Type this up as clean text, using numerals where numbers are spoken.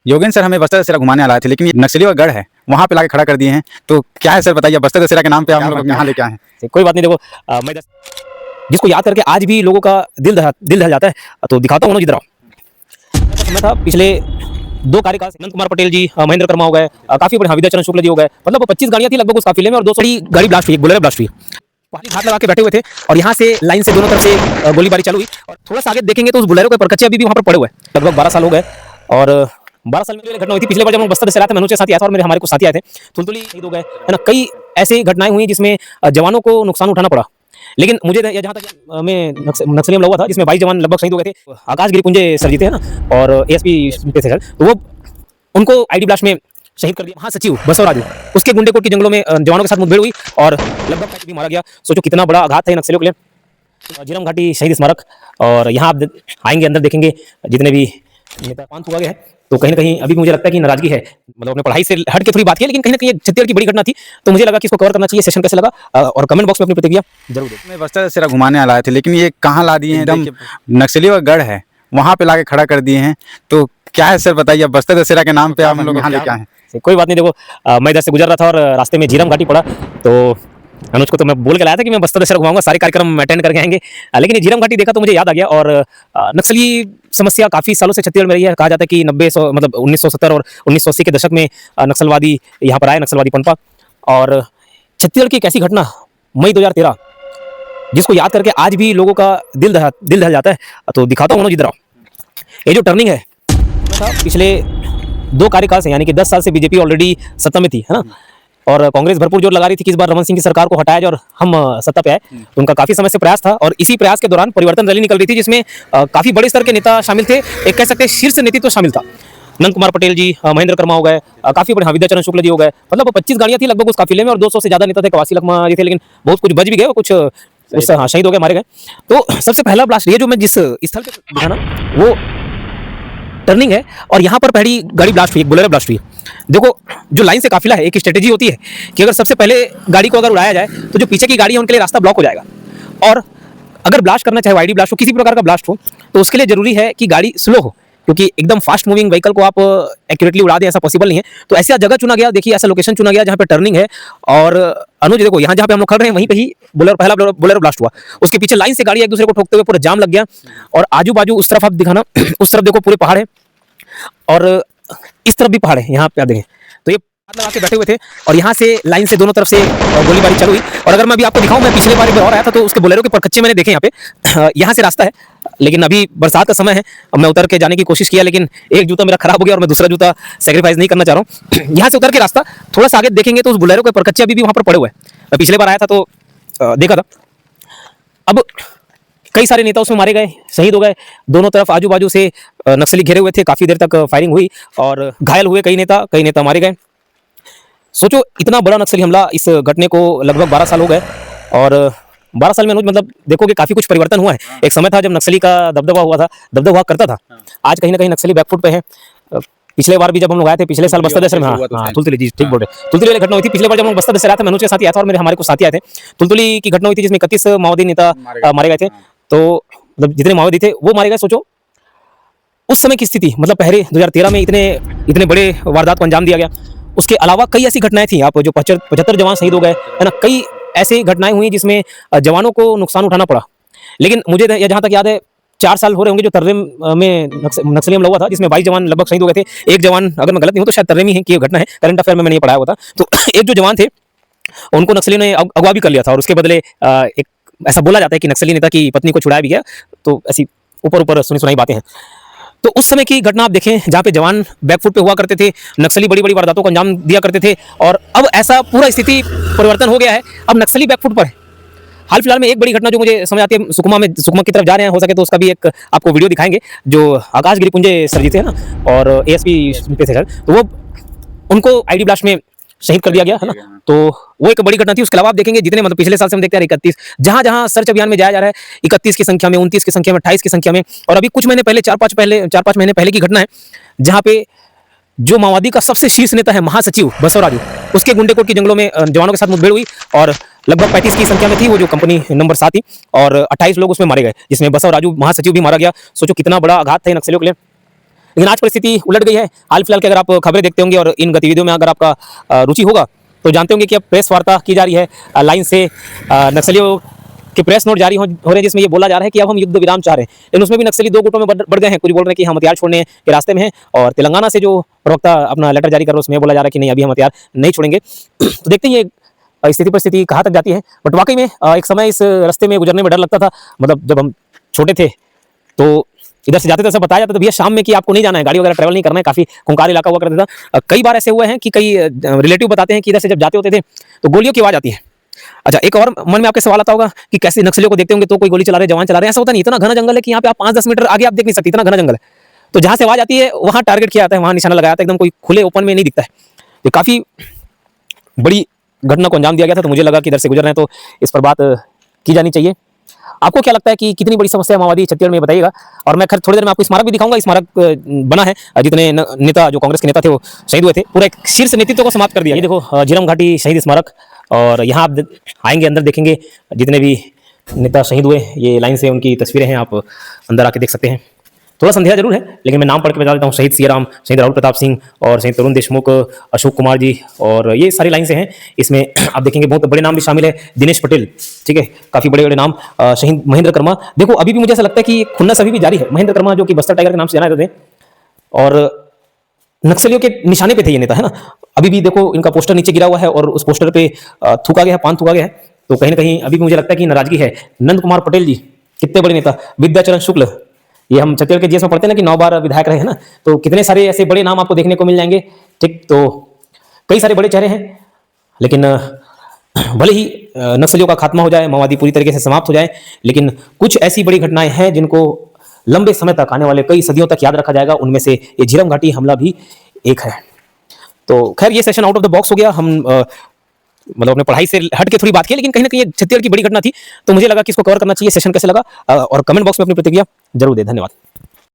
Yogendra sir हमें बस्तर दशहरा घुमाने लाए थे, लेकिन ये नक्सलियों का गढ़ है, वहाँ पे लाके खड़ा कर दिए हैं। तो क्या है सर, बताइए, बस्तर दशहरा के नाम पे आप लोग यहाँ लेके आए हैं। कोई बात नहीं, देखो मैं जिसको याद करके आज भी लोगों का दिल दहल जाता है, तो दिखाता हूँ जिधर समय था पिछले 2 कार्यकाल से अनंत कुमार पटेल जी, महेंद्र कर्मा हो गए, काफी बड़े विद्या चरण शुक्ल जी हो गए, मतलब 25 गाड़ियां थी लगभग उस काफिले में, और 200 गाड़ी ब्लास्ट हुई, बुलेरो ब्लास्ट हुई। पानी हाथ लगा के बैठे हुए थे और यहाँ से लाइन से दोनों तरफ से गोलीबारी चालू हुई। और थोड़ा सा आगे देखेंगे तो उस बुलेरो के परकच्चे अभी भी वहाँ पर पड़े हुए हैं। लगभग 12 साल हो गए और 12 साल में घटना हुई थी। पिछले बार जब हम बस्तर दशहरा थे, मनोज के साथ आया था और मेरे हमारे कुछ साथी आए थे, तुलतुली शहीद हो गए, है ना। कई ऐसी घटनाएं हुई जिसमें जवानों को नुकसान उठाना पड़ा। लेकिन मुझे जहाँ तक मैं नक्सलियम हुआ था, जिसमें 22 जवान लगभग शहीद हो गए थे। आकाश गिरिपुंजे सर जी थे, है ना, और एएसपी थे सर, तो वो उनको आईडी ब्लास्ट में शहीद कर दिया। महासचिव बसवराजू, उसके गुंडेकोट की जंगलों में जवानों के साथ मुठभेड़ हुई और लगभग भी मारा गया। सोचो कितना बड़ा आघात है नक्सलियों के लिए। झीरम घाटी शहीद स्मारक, और यहाँ आप आएंगे अंदर देखेंगे जितने भी नेता पांच हुआ गया है, तो कहीं ना कहीं अभी मुझे लगता है कि नाराजगी है। मतलब अपने पढ़ाई से हट के थोड़ी बात की, लेकिन कहीं ना कहीं छत्तीसगढ़ की बड़ी घटना थी, तो मुझे लगा कि इसको कवर करना चाहिए। सेशन कैसे लगा, और कमेंट बॉक्स में अपनी प्रतिक्रिया जरूर दें। मैं बस्तर दशहरा घुमाने लाए थे, लेकिन ये कहाँ ला दिए हैं, एकदम नक्सलियों का गढ़ है, वहाँ पे लाके खड़ा कर दिए हैं। तो क्या है सर, बताइए, बस्तर दशहरा के नाम पे आप लोग यहाँ लेके आए हैं। कोई बात नहीं, देखो मैं इधर से गुजर रहा था और रास्ते में झीरम घाटी पड़ा, तो अनुज को तो मैं बोल के लाया था कि मैं बस्तर दशहरा घुमाऊंगा, सारे कार्यक्रम अटेंड करके आएंगे। लेकिन ये झीरम घाटी देखा तो मुझे याद आ गया। और नक्सली समस्या काफ़ी सालों से छत्तीसगढ़ में रही है। कहा जाता है कि 1970 और 1980 के दशक में नक्सलवादी यहाँ पर आए, नक्सलवादी पंपा। और छत्तीसगढ़ की एक ऐसी घटना मई 2013, जिसको याद करके आज भी लोगों का दिल दहल जाता है, तो दिखाता हूँ जिधर। ये जो टर्निंग है पिछले 2 कार्यकाल से, यानी कि 10 साल से बीजेपी ऑलरेडी सत्ता में थी, है ना, और कांग्रेस भरपूर जोर लगा रही थी कि इस बार रमन सिंह की सरकार को हटाया जाए और हम सत्ता पे आए। तो उनका काफी समय से प्रयास था, और इसी प्रयास के दौरान परिवर्तन रैली निकल रही थी, जिसमें काफी बड़े स्तर के नेता शामिल थे। एक कह सकते हैं शीर्ष नेतृत्व शामिल था। अनंत कुमार पटेल जी, महेंद्र कर्मा हो गए, काफी बड़े विद्या चरण शुक्ल जी हो गए, मतलब 25 गाड़ियां थी लगभग उस काफिले में, और 200 से ज्यादा नेता थे। कवासी लखमा जी थे, लेकिन बहुत कुछ बच भी गए और कुछ उस शहीद हो गए, मारे गए। तो सबसे पहला ब्लास्ट, ये जो मैं जिस स्थल पे दिखाना, वो टर्निंग है, और यहाँ पर पहली गाड़ी ब्लास्ट हुई, बुलेरो ब्लास्ट हुई। देखो, जो लाइन से काफिला है, एक स्ट्रेटेजी होती है कि अगर सबसे पहले गाड़ी को अगर उड़ाया जाए तो जो पीछे की गाड़ी है उनके लिए रास्ता ब्लॉक हो जाएगा। और अगर ब्लास्ट करना चाहे, आईडी ब्लास्ट हो, किसी प्रकार का ब्लास्ट हो, तो उसके लिए जरूरी है कि गाड़ी स्लो हो, क्योंकि एकदम फास्ट मूविंग व्हीकल को आप एक्यूरेटली उड़ा दें, ऐसा पॉसिबल नहीं है। तो ऐसा जगह चुना गया, देखिए ऐसा लोकेशन चुना गया जहाँ पे टर्निंग है। और अनुज देखो, यहाँ जहाँ पे हम लोग खड़े हैं, वहीं पे ही पहला बुलेरो ब्लास्ट हुआ। उसके पीछे लाइन से गाड़ी एक दूसरे को ठोकते हुए पूरा जाम लग गया। और आजू बाजू उस तरफ आप दिखाना, उस तरफ देखो पूरे पहाड़ है, और इस तरफ भी पहाड़ है, यहाँ पे आप देखें तो ये हाथ लगा के बैठे हुए थे, और यहाँ से लाइन से दोनों तरफ से गोलीबारी चालू हुई। और अगर मैं अभी आपको दिखाऊं, मैं पिछले बार एक बार और आया था, तो उसके बोलेरो के परकच्चे मैंने देखे यहाँ पे। यहाँ से रास्ता है, लेकिन अभी बरसात का समय है, मैं उतर के जाने की कोशिश किया, लेकिन एक जूता मेरा खराब हो गया और मैं दूसरा जूता सेक्रीफाइस नहीं करना चाह रहा हूँ। यहाँ से उतर के रास्ता थोड़ा सा आगे देखेंगे तो उस बोलेरो के परकच्चे अभी भी वहाँ पर पड़े हुए हैं। मैं पिछले बार आया था तो देखा था। अब कई सारे नेता उसमें मारे गए, शहीद हो गए। दोनों तरफ आजू बाजू से नक्सली घेरे हुए थे, काफी देर तक फायरिंग हुई और घायल हुए कई नेता मारे गए। सोचो इतना बड़ा नक्सली हमला, इस घटने को लगभग 12 साल हो गए, और 12 साल में मतलब देखोगे काफी कुछ परिवर्तन हुआ है। एक समय था जब नक्सली का दबदबा हुआ करता था। आज कहीं ना कहीं नक्सली बैकफुट पे है। पिछले बार भी जब हम लोग आए थे, पिछले साल बस्तर दशहरा में, हाँ तुलतुली जी ठीक बोल रहे, तुलतुली वाली घटना हुई थी। पिछले बार जब हम बस्तर दशहरा थे, मनोज के साथ आया था और मेरे हमारे कुछ साथी आए थे। तुलतुली की घटना हुई थी, जिसमें 31 माओवादी नेता मारे गए थे। तो मतलब जितने माओवादी थे वो मारे गए। सोचो उस समय की स्थिति, मतलब पहले 2013 में इतने बड़े वारदात को अंजाम दिया गया। उसके अलावा कई ऐसी घटनाएं थी, आप जो 75 जवान शहीद हो गए, है ना। कई ऐसी घटनाएं हुई जिसमें जवानों को नुकसान उठाना पड़ा। लेकिन मुझे जहां तक याद है, 4 साल हो रहे होंगे जो तर्रेम में नक्सली हमला हुआ था, जिसमें 22 जवान लगभग शहीद हो गए थे। एक जवान, अगर मैं गलत नहीं हूं तो शायद तर्रेम ही है कि ये घटना है, करंट अफेयर में मैंने ये पढ़ाया हुआ था। तो एक जो जवान थे उनको नक्सलियों ने अगवा भी कर लिया था, और उसके बदले एक ऐसा बोला जाता है कि नक्सली नेता की पत्नी को छुड़ाया भी गया। तो ऐसी ऊपर सुनी सुनाई बातें हैं। तो उस समय की घटना आप देखें, जहाँ पे जवान बैकफुट पे हुआ करते थे, नक्सली बड़ी बड़ी वारदातों को अंजाम दिया करते थे, और अब ऐसा पूरा स्थिति परिवर्तन हो गया है। अब नक्सली बैकफुट पर है। हाल फिलहाल में एक बड़ी घटना जो मुझे समझ आती है, सुकमा की तरफ जा रहे हैं, हो सके तो उसका भी एक आपको वीडियो दिखाएंगे, जो आकाश गिरिपुंजे सर जी थे ना, और एएसपी पे थे सर, तो वो उनको आईडी ब्लास्ट में शहीद कर दिया गया, है ना। तो वो एक बड़ी घटना थी। उसके अलावा आप देखेंगे जितने, मतलब पिछले साल से हम देखते हैं 31, जहां सर्च अभियान में जाया जा रहा है, 31 की संख्या में, 29 की संख्या में, 28 की संख्या में। और अभी कुछ महीने पहले, 4-5 महीने पहले की घटना है, जहां पे जो माओवादी का सबसे शीर्ष नेता है महासचिव बसवराजू, उसके गुंडेकोट की जंगलों में जवानों के साथ मुठभेड़ हुई, और लगभग 35 की संख्या में थी वो जो कंपनी नंबर 7 थी, और 28 लोग उसमें मारे गए, जिसमें बसवराजू महासचिव भी मारा गया। सोचो कितना बड़ा आघात था नक्सलियों के लिए। लेकिन आज परिस्थिति उलट गई है। हाल फिलहाल की अगर आप खबरें देखते होंगे और इन गतिविधियों में अगर आपका रुचि होगा तो जानते होंगे कि अब प्रेस वार्ता की जा रही है लाइन से। नक्सलियों के प्रेस नोट जारी हो रहे हैं जिसमें ये बोला जा रहा है कि अब हम युद्ध विराम चाह रहे हैं। लेकिन उसमें भी नक्सली दो गुटों में बढ़ गए हैं। कुछ बोल रहे हैं कि हम हथियार छोड़ने के रास्ते में हैं, और तेलंगाना से जो प्रवक्ता अपना लेटर जारी कर रहा है उसमें बोला जा रहा है कि नहीं, अभी हम हथियार नहीं छोड़ेंगे। तो देखते हैं ये स्थिति परिस्थिति कहाँ तक जाती है। बट वाकई में एक समय इस रास्ते में गुजरने में डर लगता था। मतलब जब हम छोटे थे तो इधर से जाते थे, सब बताया जाता था भैया शाम में कि आपको नहीं जाना है, गाड़ी वगैरह ट्रैवल नहीं करना है, काफी खूंखार इलाका हुआ करता था। कई बार ऐसे हुए हैं कि कई रिलेटिव बताते हैं कि इधर से जब जाते होते थे तो गोलियों की आवाज आती है। अच्छा, एक और मन में आपके सवाल आता होगा कि कैसे नक्सलियों को देखते होंगे तो कोई गोली चला रहे, जवान चला रहे, ऐसा होता नहीं। इतना घना जंगल है कि यहाँ पे आप 5-10 मीटर आगे आप देख नहीं सकते, इतना घना जंगल है। तो जहां से आवाज आती है वहां टारगेट किया जाता है, वहां निशाना लगाया जाता है, एकदम कोई खुले ओपन में नहीं दिखता है। तो काफी बड़ी घटना को अंजाम दिया गया था। तो मुझे लगा कि इधर से गुजर रहे हैं तो इस पर बात की जानी चाहिए। आपको क्या लगता है कि कितनी बड़ी समस्या है माओवादी छत्तीसगढ़ में, बताइएगा। और मैं खैर थोड़ी देर में आपको स्मारक भी दिखाऊंगा। स्मारक बना है, जितने नेता जो कांग्रेस के नेता थे वो शहीद हुए थे, पूरा एक शीर्ष नेतृत्व को समाप्त कर दिया। ये देखो झीरम घाटी शहीद स्मारक, और यहाँ आप आएंगे अंदर देखेंगे जितने भी नेता शहीद हुए, ये लाइन से उनकी तस्वीरें हैं, आप अंदर आके देख सकते हैं। थोड़ा संदेह जरूर है लेकिन मैं नाम पढ़ के बता देता हूँ। शहीद सियाराम, शहीद राहुल प्रताप सिंह और शहीद तरुण देशमुख, अशोक कुमार जी, और ये सारी लाइन से हैं। इसमें आप देखेंगे बहुत बड़े नाम भी शामिल है, दिनेश पटेल, ठीक है, काफी बड़े बड़े नाम। शहीद महेंद्र कर्मा, देखो अभी भी मुझे ऐसा लगता है कि खुन्नस अभी भी जारी है। महेंद्र कर्मा जो कि बस्तर टाइगर के नाम से जाना जाते थे और नक्सलियों के निशाने पे थे ये नेता, है ना। अभी भी देखो इनका पोस्टर नीचे गिरा हुआ है और उस पोस्टर पे थूका गया है, पान थूका गया है। तो कहीं ना कहीं अभी भी मुझे लगता है कि नाराजगी है। नंद कुमार पटेल जी, कितने बड़े नेता। विद्याचरण शुक्ल, ये हम छत्तीसगढ़ के जीएस में पढ़ते हैं ना कि 9 बार विधायक रहे हैं ना। तो कितने सारे ऐसे बड़े नाम आपको देखने को मिल जाएंगे, ठीक। तो कई सारे बड़े चेहरे हैं, लेकिन भले ही नक्सलियों का खात्मा हो जाए, माओवादी पूरी तरीके से समाप्त हो जाए, लेकिन कुछ ऐसी बड़ी घटनाएं हैं जिनको लंबे समय तक, आने वाले कई सदियों तक याद रखा जाएगा। उनमें से ये झीरम घाटी हमला भी एक है। तो खैर ये session out of the box हो गया। हम मतलब अपने पढ़ाई से हट के थोड़ी बात की, लेकिन कहीं ना कहीं छत्तीसगढ़ की बड़ी घटना थी तो मुझे लगा कि इसको कवर करना चाहिए। सेशन कैसे लगा और कमेंट बॉक्स में अपनी प्रतिक्रिया जरूर दें। धन्यवाद।